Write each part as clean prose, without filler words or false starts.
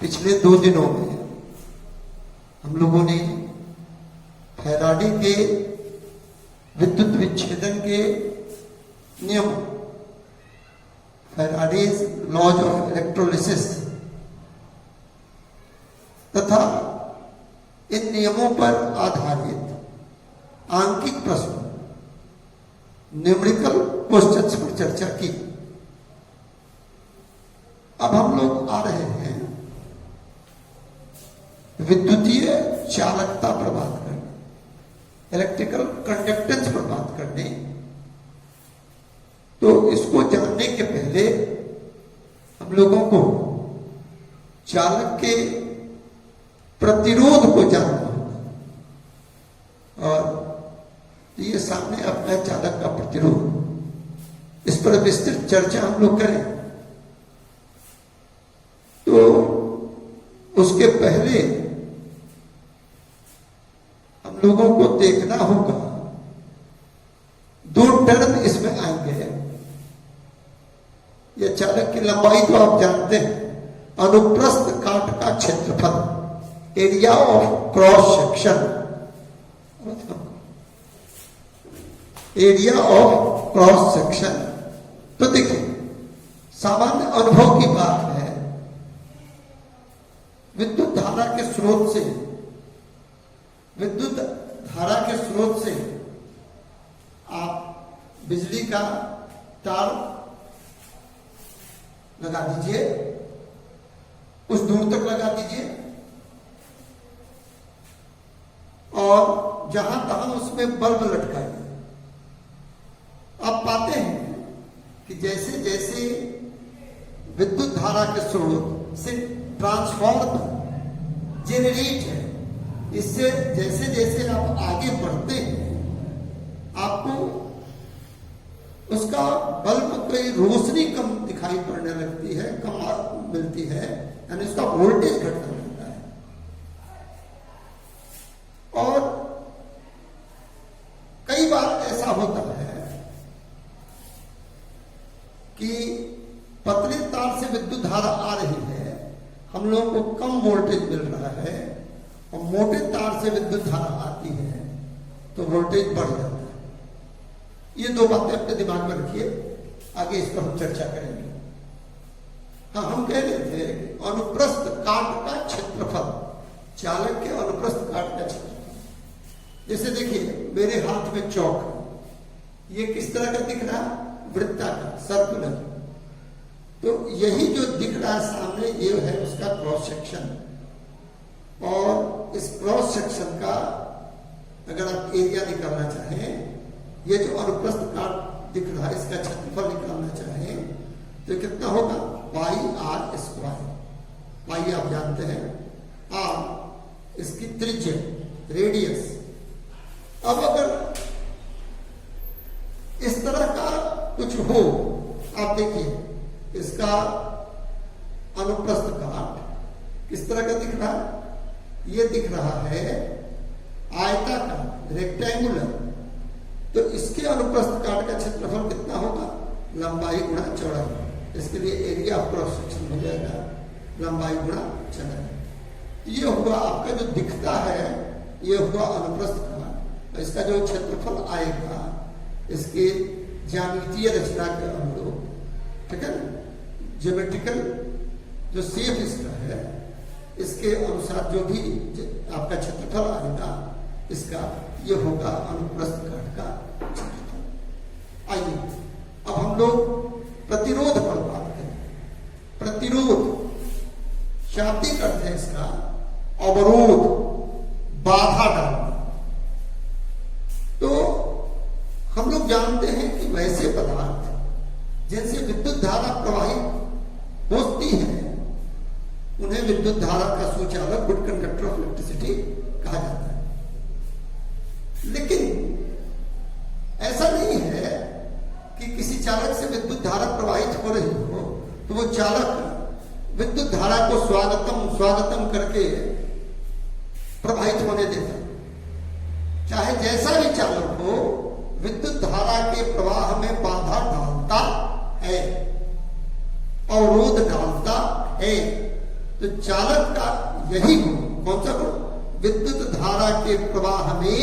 पिछले 2 दिनों में हम लोगों ने फैराडे के विद्युत विच्छेदन के नियम, फैराडेज लॉज ऑफ इलेक्ट्रोलिसिस तथा इन नियमों पर आधारित आंकिक प्रश्न, न्यूमेरिकल क्वेश्चंस पर चर्चा की। अब हम लोग आ रहे हैं विद्युतीय चालकता पर बात करने, इलेक्ट्रिकल कंडक्टेंस पर बात करने। तो इसको जानने के पहले हम लोगों को चालक के प्रतिरोध को जानना होगा, और ये सामने अपना चालक का प्रतिरोध, इस पर विस्तृत चर्चा हम लोग करें। तो उसके पहले हम लोगों को देखना होगा, 2 टर्म इसमें आएंगे। यह चालक की लंबाई तो आप जानते हैं, अनुप्रस्थ काट का क्षेत्रफल, area of cross section, area of cross section. तो देखिए, सामान्य अनुभव की बात है, विद्युत धारा के स्रोत से, विद्युत धारा के स्रोत से आप बिजली का तार लगा दीजिए, कुछ दूर तक लगा दीजिए, और जहां तहां उसमें बल्ब लटकाइए। आप पाते हैं कि जैसे जैसे विद्युत धारा के स्रोत से ट्रांसफॉर्मर जेनरेट है, इससे जैसे जैसे आप आगे बढ़ते हैं, आपको उसका बल्ब की रोशनी कम दिखाई पड़ने लगती है, कम मिलती है, यानी उसका वोल्टेज घटने लगता है। और कई बार ऐसा होता है कि पतले तार से विद्युत धारा आ रही है, हम लोगों को कम वोल्टेज मिल रहा है, और मोटे तार से विद्युत धारा आती है तो वोल्टेज बढ़ जाता है। ये 2 बातें अपने दिमाग में रखिए, आगे इस पर हम चर्चा करेंगे। हाँ, हम कह रहे थे अनुप्रस्थ काट का क्षेत्रफल, चालक के अनुप्रस्थ काट का क्षेत्रफल। जैसे देखिए, मेरे हाथ में चौक है, ये किस तरह का दिख रहा है? वृत्ताकार, सर्कुलर। तो यही जो दिख रहा है सामने, ये है उसका क्रॉस सेक्शन। और इस क्रॉस सेक्शन का अगर आप एरिया निकालना चाहें, ये जो अनुप्रस्थ काट दिख रहा है, इसका क्षेत्रफल निकालना चाहें तो कितना होगा? पाई आर स्क्वायर। पाई आप जानते हैं, आर इसकी त्रिज्या, रेडियस। अब अगर इस तरह का कुछ हो, आप देखिए इसका अनुप्रस्थ काट किस तरह का दिख रहा है? ये दिख रहा है आयताकार, रेक्टेंगुलर। तो इसके अनुप्रस्थ काट का क्षेत्रफल कितना होगा? लंबाई गुणा चौड़ाई। इसके लिए एरिया ऑफ क्रॉस सेक्शन हो जाएगा लंबाई गुणा चौड़ाई। ये हुआ आपका जो दिखता है, ये हुआ अनुप्रस्थ काट। इसका जो क्षेत्रफल आएगा इसके ज्यामितीय रचना के अनुरूप, ठीक है, ज्योमेट्रिकल जो शेप इसका है, इसके अनुसार जो भी आपका क्षेत्रफल आएगा, इसका ये होगा अनुप्रस्थ काट का क्षेत्रफल। आइए अब हम लोग प्रतिरोध पर बात करें। प्रतिरोध शाब्दिक अर्थ है इसका अवरोध, बाधा डालना। तो हम लोग जानते हैं कि वैसे पदार्थ जिनसे विद्युत धारा प्रवाहित होती है, उन्हें विद्युत धारा का सुचालक, गुड कंडक्टर ऑफ इलेक्ट्रिसिटी कहा जाता है। लेकिन ऐसा नहीं है कि किसी चालक से विद्युत धारा प्रवाहित हो रही हो तो वो चालक विद्युत धारा को स्वागतम स्वागतम करके प्रवाहित होने देता। चाहे जैसा भी चालक हो, विद्युत धारा के प्रवाह में बाधा डालता है, अवरोध डालता है। तो तो चालक का यही गुण, कौन सा गुण? विद्युत धारा के प्रवाह में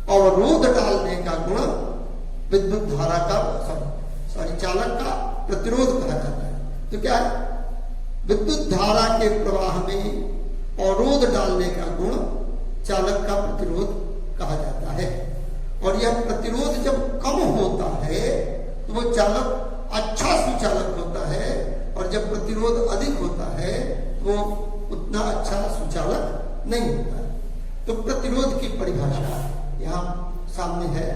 अवरोध डालने का गुण विद्युत धारा का चालक का प्रतिरोध कहा जाता है। तो क्या है? विद्युत धारा के प्रवाह में अवरोध डालने का गुण चालक का प्रतिरोध कहा जाता है। और यह प्रतिरोध जब कम होता है तो वो चालक अच्छा सुचालक होता है, और जब प्रतिरोध अधिक होता है तो वो उतना अच्छा सुचालक नहीं होता है। तो प्रतिरोध की परिभाषा यहाँ सामने है।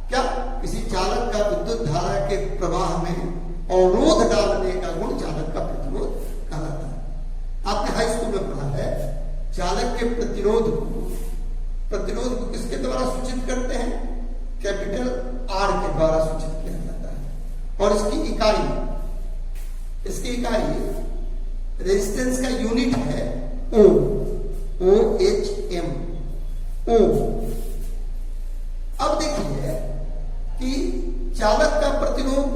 क्या? किसी चालक का विद्युत धारा के प्रवाह में अवरोध डालने का गुण चालक का प्रतिरोध कहलाता है। आपने हाई स्कूल में पढ़ा है, चालक के प्रतिरोध को किसके द्वारा सूचित करते हैं? कैपिटल आर के द्वारा सूचित किया जाता है। और इसकी इकाई रेजिस्टेंस का यूनिट है OHM। अब देखिए कि चालक का प्रतिरोध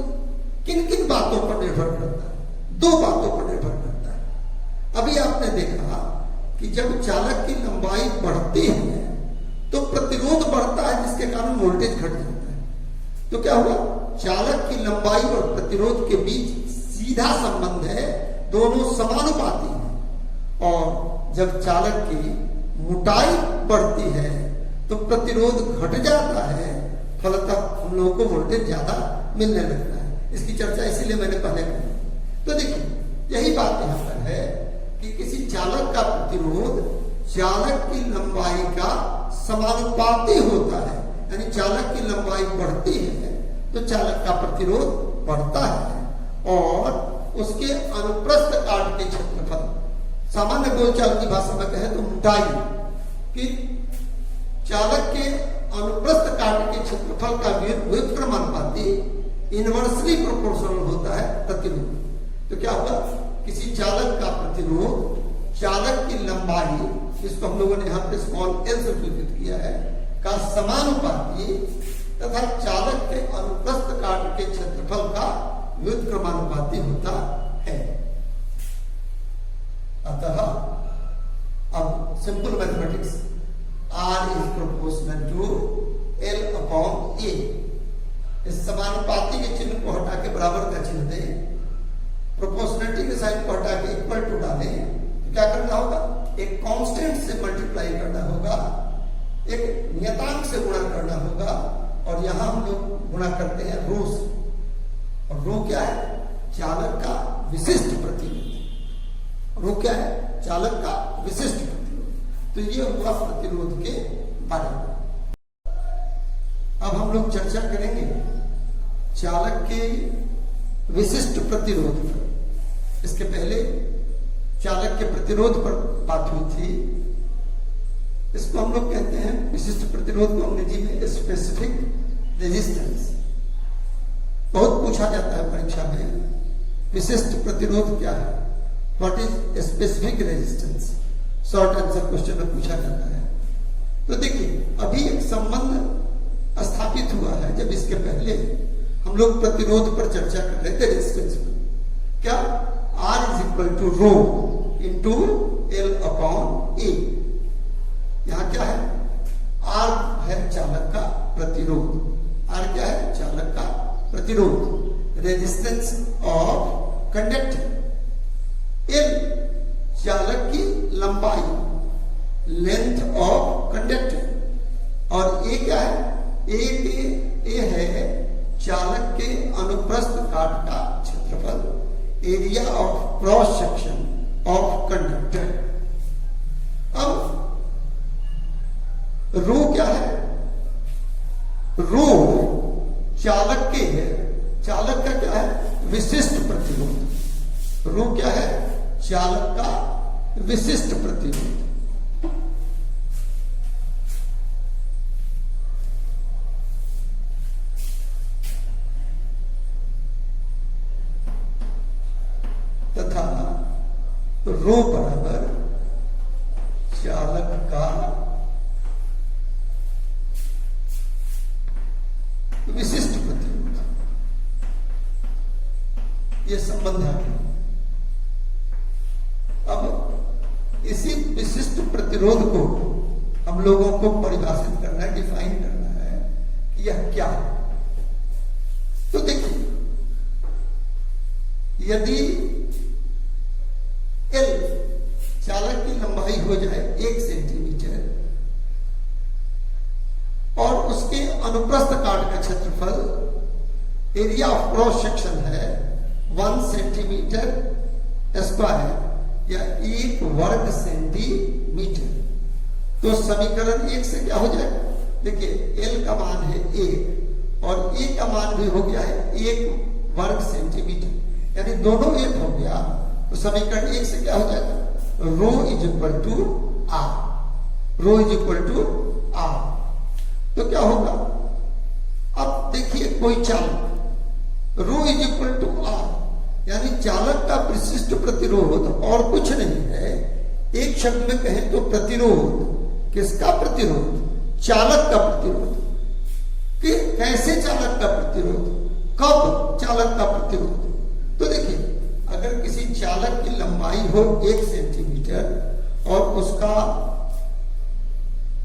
किन किन बातों पर निर्भर करता है? 2 बातों पर निर्भर करता है। अभी आपने देखा कि जब चालक की लंबाई बढ़ती है तो प्रतिरोध बढ़ता है, जिसके कारण वोल्टेज घट जाता है। तो क्या हुआ? चालक की लंबाई और प्रतिरोध के बीच सीधा संबंध है, दोनों समानुपाती हैं। और जब चालक की मोटाई बढ़ती है तो प्रतिरोध घट जाता है, फलतः हम लोगों को वोल्टेज ज्यादा मिलने लगता है। इसकी चर्चा इसीलिए मैंने पहले की। तो देखिए यही बात यहाँ पर है कि किसी चालक का प्रतिरोध चालक की लंबाई का समानुपाती होता है। यानी चालक की लंबाई बढ़ती है तो चालक का प्रतिरोध बढ़ता है, और उसके अनुप्रस्थ काट के क्षेत्रफल, सामान्य बोलचाल की भाषा में कहे तो मोटाई, कि चालक के अनुप्रस्थ काट के क्षेत्रफल का व्युत्क्रमानुपाती इनवर्सली प्रोपोर्शनल होता है प्रतिरोध। तो क्या होगा? किसी चालक का प्रतिरोध चालक की लंबाई, जिसको हम लोगों ने यहाँ पे स्मॉल l से सूचित किया है, का समानुपाती तथा चालक के अनुप्रस्थ काट के क्षेत्रफल का व्युत्क्रमानुपाती होता है। अतः अब simple mathematics, R is proportional to L upon A। इस समानुपाती के चिन्ह को हटा के बराबर का चिन्ह दें, प्रोपोर्शनलिटी के साइन को हटा के इक्वल टू डालें, तो क्या करना होगा? एक कांस्टेंट से मल्टीप्लाई करना होगा, एक नियतांक से गुणा करना होगा, और यहां हम लोग गुणा करते हैं रो से। और रो क्या है? चालक का विशिष्ट प्रतिरोध। रो क्या है? चालक का विशिष्ट प्रतिरोध। तो ये हुआ प्रतिरोध के बारे में। अब हम लोग चर्चा करेंगे चालक के विशिष्ट प्रतिरोध पर। इसके पहले चालक के प्रतिरोध पर बात हुई थी। इसको हम लोग कहते हैं विशिष्ट प्रतिरोध को अंग्रेजी में स्पेसिफिक रेजिस्टेंस। बहुत पूछा जाता है परीक्षा में, विशिष्ट प्रतिरोध क्या है? What is specific resistance? Short answer question में पूछा जाता है। तो देखिए अभी एक संबंध स्थापित हुआ है, जब इसके पहले हम लोग प्रतिरोध पर चर्चा कर रहे थे रेजिस्टेंस पर। क्या? R is equal to rho into L upon A। यहां क्या है? R है चालक का प्रतिरोध। R क्या है? चालक का प्रतिरोध, रेजिस्टेंस ऑफ कंडक्टर। L चालक की लंबाई, लेंथ ऑफ कंडक्टर। और A क्या है? A है चालक के अनुप्रस्थ काट का क्षेत्रफल, area of cross section of conductor. अब रो क्या है? रो चालक का क्या है? विशिष्ट प्रतिरोध। रो क्या है? चालक का विशिष्ट प्रतिरोध। तथा रो बराबर चालक का विशिष्ट प्रतिरोध। ये संबंध है। विशिष्ट प्रतिरोध को हम लोगों को परिभाषित करना है, डिफाइन करना है कि यह क्या है। तो देखिए, यदि L चालक की लंबाई हो जाए 1 सेंटीमीटर और उसके अनुप्रस्थ काट का क्षेत्रफल एरिया ऑफ क्रॉस सेक्शन है 1 सेंटीमीटर स्क्वायर या 1 वर्ग सेंटीमीटर, तो समीकरण 1 से क्या हो जाएगा? देखिए, L का मान है 1 और A का मान भी हो गया है 1 वर्ग सेंटीमीटर, यानी दोनों 1 हो गया। तो समीकरण 1 से क्या हो जाएगा? Rho is equal to R, rho is equal to R. तो क्या होगा? अब देखिए, कोई चालक, rho is equal to R, यानी चालक का विशिष्ट प्रतिरोध और कुछ नहीं है। एक शब्द में कहें तो प्रतिरोध। किसका प्रतिरोध? चालक का प्रतिरोध। कि कैसे चालक का प्रतिरोध, कब चालक का प्रतिरोध? तो देखिए, अगर किसी चालक की लंबाई हो 1 सेंटीमीटर और उसका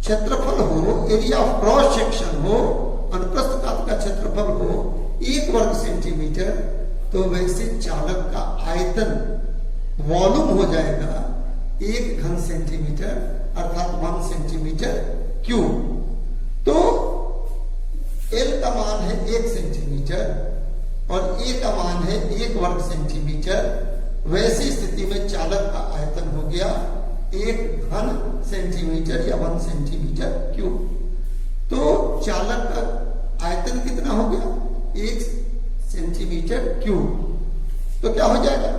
क्षेत्रफल हो, एरिया ऑफ क्रॉस सेक्शन हो, अनुप्रस्थ काट का क्षेत्रफल हो 1 वर्ग सेंटीमीटर, तो वैसे चालक का आयतन वॉल्यूम हो जाएगा 1 घन सेंटीमीटर, अर्थात 1 सेंटीमीटर क्यूब। तो L का मान है 1 सेंटीमीटर और A का मान है 1 वर्ग सेंटीमीटर। वैसी स्थिति में चालक का आयतन हो गया 1 घन सेंटीमीटर या 1 सेंटीमीटर क्यूब। तो चालक का आयतन कितना हो गया? 1 सेंटीमीटर क्यूब। तो क्या हो जाएगा?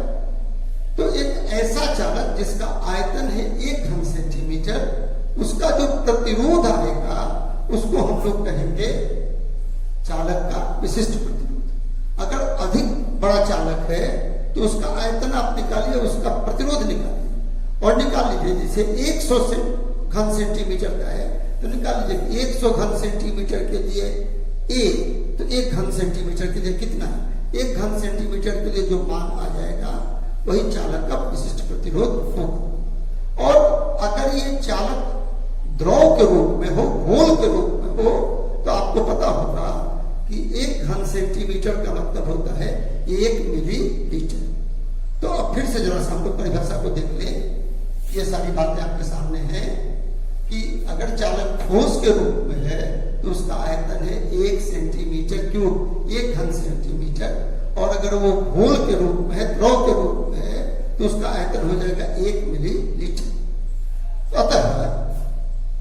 तो एक ऐसा चालक जिसका आयतन है 1 घन सेंटीमीटर, उसका जो प्रतिरोध आएगा उसको हम लोग कहेंगे चालक का विशिष्ट प्रतिरोध। अगर अधिक बड़ा चालक है तो उसका आयतन आप निकालिए, उसका प्रतिरोध निकालिए और निकाल लीजिए। जैसे 100 घन सेंटीमीटर का है तो निकाल लीजिए 100 घन सेंटीमीटर के लिए A, तो 1 घन सेंटीमीटर के लिए कितना है? 1 घन सेंटीमीटर के लिए जो मान आ जाएगा वही चालक का विशिष्ट प्रतिरोध होगा। और अगर ये चालक द्रव के रूप में हो, घोल के रूप में हो, तो आपको पता होगा कि 1 घन सेंटीमीटर का मतलब होता है 1 मिलीलीटर। तो अब फिर से जरा सा हम लोग परिभाषा को देख लें। ये सारी बातें आपके सामने हैं कि अगर चालक ठोस के रूप में है तो उसका आयतन है 1 सेंटीमीटर क्यूब, 1 घन सेंटीमीटर। और अगर वो घोल के रूप में है, द्रव के रूप में है, तो उसका आयतन हो जाएगा 1 मिलीलीटर। अतः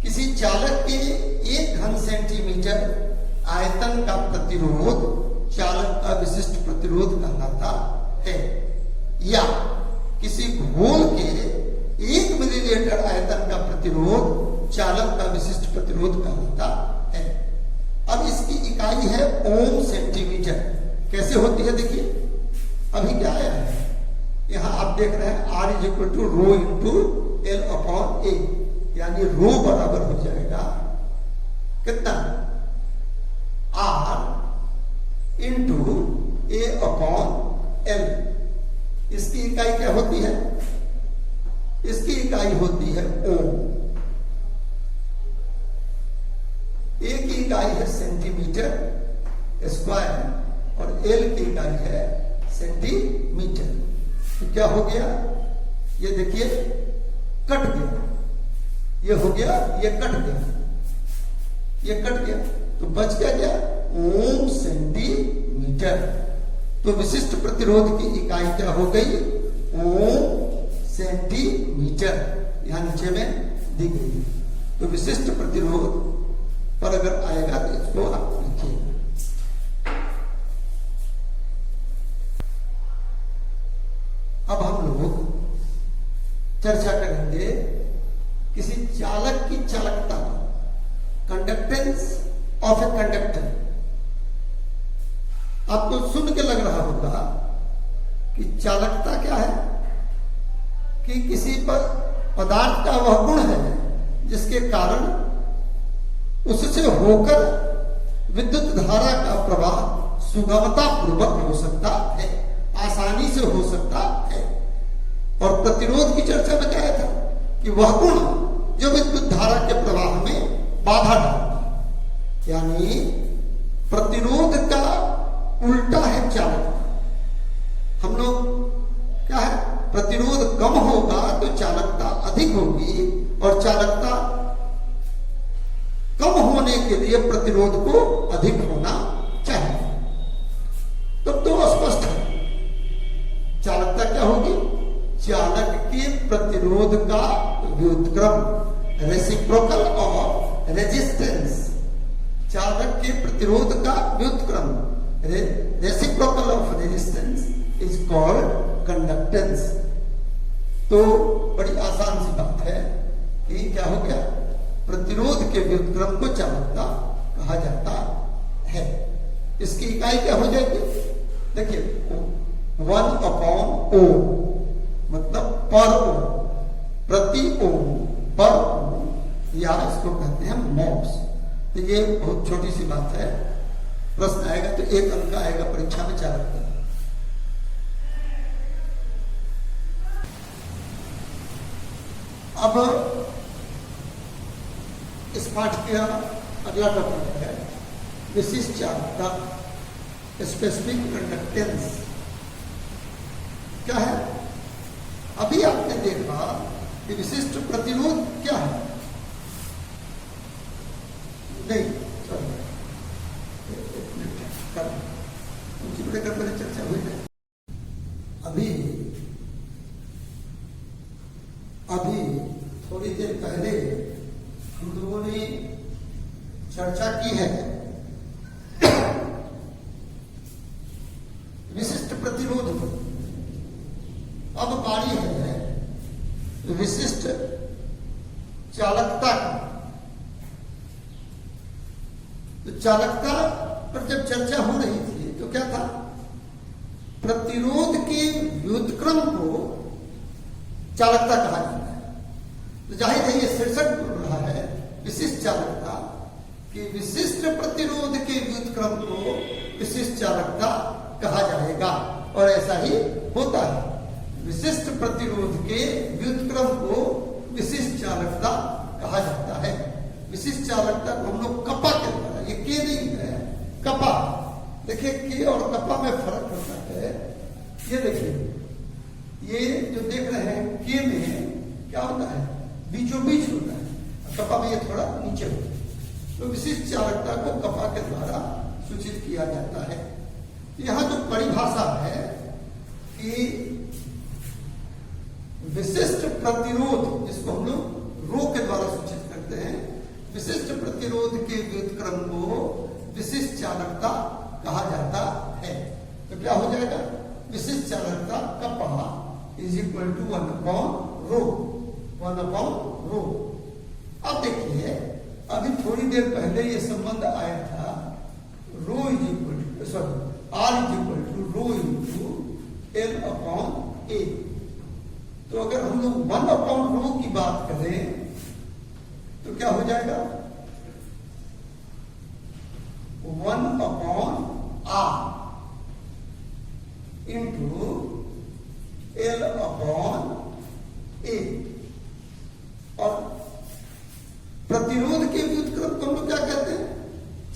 किसी चालक के 1 घन सेंटीमीटर आयतन का प्रतिरोध चालक का विशिष्ट प्रतिरोध कहलाता है, या किसी घोल के 1 मिलीलीटर आयतन का प्रतिरोध चालक का विशिष्ट प्रतिरोध कहलाता है। अब इसकी इकाई है ओम सेंटीमीटर। कैसे होती है? देखिए, अभी क्या आया है, यहां आप देख रहे हैं R is equal to rho into L upon A, यानी रो बराबर हो जाएगा कितना? R into A upon L। इसकी इकाई क्या होती है? इसकी इकाई होती है ओम। A की इकाई है सेंटीमीटर स्क्वायर और L की इकाई है सेंटीमीटर। तो क्या हो गया? ये देखिए, कट गया, ये हो गया, ये कट गया, ये कट गया, तो बच क्या? ओम सेंटीमीटर। तो विशिष्ट प्रतिरोध की इकाई क्या हो गई? ओम सेंटीमीटर, यहां नीचे में दी गई है। तो विशिष्ट प्रतिरोध पर अगर आएगा तो इसको आप लिखिए। अब हम लोग चर्चा करेंगे किसी चालक की चालकता, कंडक्टेंस ऑफ ए कंडक्टर। आपको सुन के लग रहा होगा कि चालकता क्या है? कि किसी पर पदार्थ का वह गुण है जिसके कारण उससे होकर विद्युत धारा का प्रवाह सुगमता पूर्वक हो सकता है, आसानी से हो सकता है। और प्रतिरोध की चर्चा में क्या था कि कि वह गुण जो विद्युत धारा के प्रवाह में बाधा डालता, यानी प्रतिरोध का उल्टा है चालकता। हम लोग क्या है, प्रतिरोध कम होगा तो चालकता अधिक होगी, और चालकता कम होने के लिए प्रतिरोध को अधिक होना चाहिए। तब तो स्पष्ट है, चालकता क्या होगी, चालक के प्रतिरोध का व्युत्क्रम, रेसिप्रोकल ऑफ रेजिस्टेंस। चालक के प्रतिरोध का व्युत्क्रम, reciprocal of resistance is called conductance. तो बड़ी आसान सी बात है कि क्या हो गया, प्रतिरोध के व्युत्क्रम को चालकता कहा जाता है। इसकी इकाई क्या हो जाएगी, देखिए 1/Ω मतलब पर ओम, प्रति ओम, पर ओम, या इसको कहते हैं मोल्स। तो ये बहुत छोटी सी बात है, प्रश्न आएगा तो एक अंक आएगा परीक्षा में चालकता। अब इस पाठ का अगला टॉपिक है विशिष्ट चालकता, स्पेसिफिक कंडक्टेंस। क्या है, अभी आपने देखा कि विशिष्ट प्रतिरोध क्या है, नहीं कर चर्चा हुई है। अभी थोड़ी देर पहले हम लोगों ने चर्चा की है विशिष्ट प्रतिरोध पर। अब बारी है विशिष्ट चालकता की। तो चालकता पर जब चर्चा हो रही थी तो क्या था, प्रतिरोध के व्युत्क्रम को चालकता कहा जाता है। तो जाहिर है ये शीर्षक बोल रहा है विशिष्ट चालकता, कि विशिष्ट प्रतिरोध के व्युत्क्रम को विशिष्ट चालकता कहा जाएगा, और ऐसा ही होता है। विशिष्ट प्रतिरोध के व्युत्क्रम को विशिष्ट चालकता कहा जाता है। विशिष्ट चालकता को हम लोग कपा के द्वारा, ये के नहीं है, कपा। देखिए के और कपा में फर्क होता है। ये देखिए, ये जो देख रहे हैं के में क्या होता है, बीचों बीच होता है, कपा में ये थोड़ा नीचे होता है। तो विशिष्ट चालकता को कपा के द्वारा सूचित किया जाता है। यहां जो परिभाषा है कि विशिष्ट प्रतिरोध, जिसको हम लोग रो के द्वारा सूचित करते हैं, विशिष्ट प्रतिरोध के व्युत्क्रम को विशिष्ट चालकता कहा जाता है। तो क्या हो जाएगा, विशिष्ट चालकता कपा इज इक्वल टू 1/ρ, 1/ρ। अब देखिए, अभी थोड़ी देर पहले ये संबंध आया था, rho is equal to, sorry, R is equal to rho into L/A। तो अगर हम लोग 1/ρ की बात करें तो क्या हो जाएगा, 1/r इंटू L/A। और प्रतिरोध के व्युत्क्रम को हम लोग क्या कहते हैं,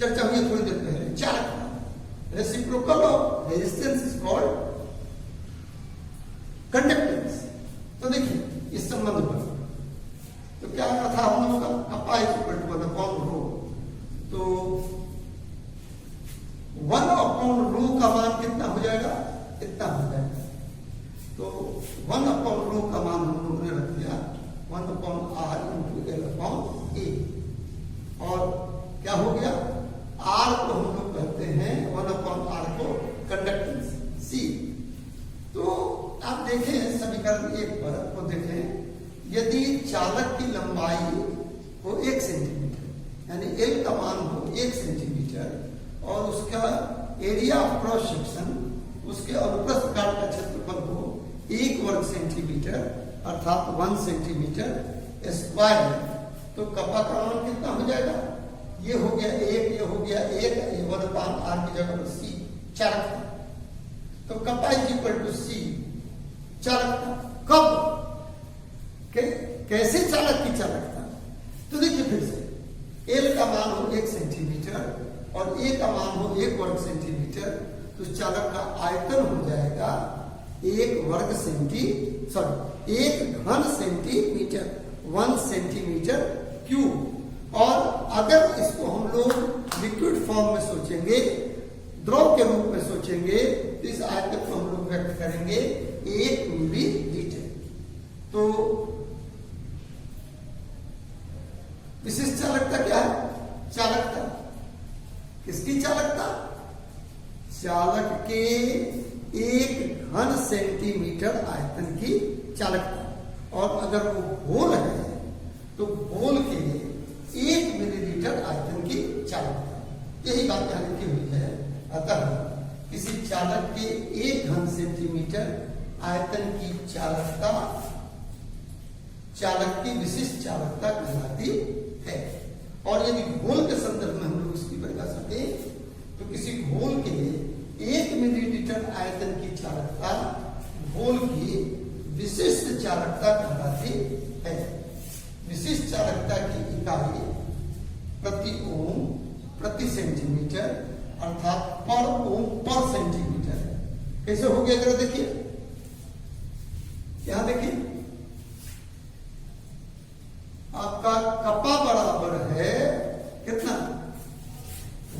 चर्चा हुई थोड़ी देर पहले, चालकता। Reciprocal of resistance is called conductance. तो देखिए इस संबंध पर तो क्या था हम लोगों का, कपा इज इक्वल टू 1/ρ। तो 1/ρ का मान कितना हो जाएगा, इतना हो जाएगा। तो 1/ρ का मान हम लोगों ने रख दिया 1/r इंटू L/A। और क्या हो गया, R को हम लोग कहते हैं 1/r को कंडक्टेंस C। तो आप देखें समीकरण 1 पर को देखें, यदि चालक की लंबाई हो 1 सेंटीमीटर, यानी L का मान हो 1 सेंटीमीटर, और उसका एरिया ऑफ क्रॉस सेक्शन, उसके अनुप्रस्थ काट का क्षेत्रफल हो 1 वर्ग सेंटीमीटर, अर्थात 1 सेंटीमीटर स्क्वायर, तो कपा का मान कितना हो जाएगा, ये हो गया 1, ये हो गया 1, ये 1/r की जगह पर C चालकता। तो कपा इज इक्वल टू C चालकता। कब कैसे चालक की चालकता? तो देखिए फिर से, L का मान हो 1 सेंटीमीटर और A का मान हो 1 वर्ग सेंटीमीटर, तो चालक का आयतन हो जाएगा 1 घन सेंटीमीटर, 1 सेंटीमीटर क्यूब। और अगर इसको हम लोग लिक्विड फॉर्म में सोचेंगे, द्रव के रूप में सोचेंगे, तो इस आयतन को हम लोग व्यक्त करेंगे 1 मिलीलीटर। तो विशिष्ट चालकता क्या है? चालकता किसकी चालकता? चालक के 1 घन सेंटीमीटर आयतन की चालकता। और अगर वो घोल है तो घोल के 1 मिलीलीटर आयतन की चालकता। यही बात यहाँ लिखी हुई है। अतः किसी चालक के 1 घन सेंटीमीटर आयतन की चालकता चालक की विशिष्ट चालकता कहलाती है। और यदि घोल के संदर्भ में हम लोग इसकी परिभाषा दें तो किसी घोल के 1 मिलीलीटर आयतन की चालकता घोल की विशिष्ट चालकता कहलाती है। विशिष्ट चालकता की इकाई प्रति ओम प्रति सेंटीमीटर अर्थात पर ओम पर सेंटीमीटर है। कैसे हो गया जरा देखिए, यहां देखिए आपका कपा बराबर है कितना?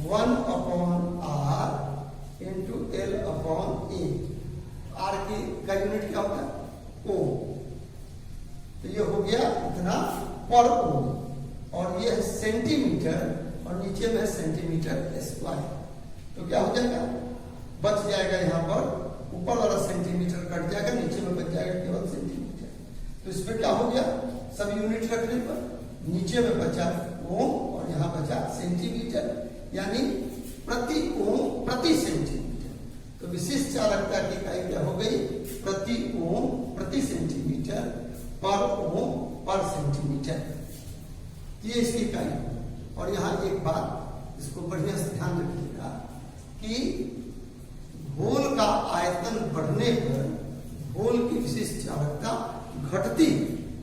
1/r into L/A। आर की का यूनिट क्या होता है? ओम। तो ये हो गया इतना पर ओम, और ये है सेंटीमीटर और नीचे में सेंटीमीटर स्क्वायर। तो क्या हो जाएगा? बच जाएगा यहाँ पर ऊपर वाला सेंटीमीटर कट जाएगा, नीचे में बच जाएगा केवल सेंटीमीटर। तो इसमें क्या हो गया? सब यूनिट रखने पर नीचे में बचा ओम और यहाँ बचा सेंटीमीटर, यानी प्रति ओम प्रति सेंटीमीटर। तो विशिष्ट चालकता की इकाई क्या हो गई? प्रति ओम प्रति सेंटीमीटर पर ओम पर सेंटीमीटर, ये इसकी इकाई। और यहाँ एक बात इसको बढ़िया से ध्यान रखिएगा कि घोल का आयतन बढ़ने पर घोल की विशिष्ट चालकता घटती।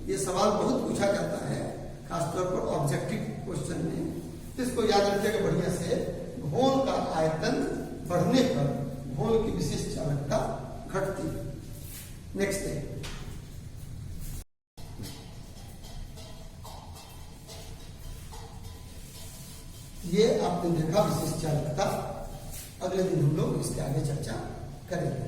ये सवाल बहुत पूछा जाता है, खासतौर पर ऑब्जेक्टिव क्वेश्चन में। इसको याद रखिएगा बढ़िया से। घोल का आयतन बढ़ने पर घोल की विशिष्ट चालकता घटती। नेक्स्ट है, ये आपने देखा विशिष्ट चालकता। अगले दिन हम लोग इसके आगे चर्चा करेंगे।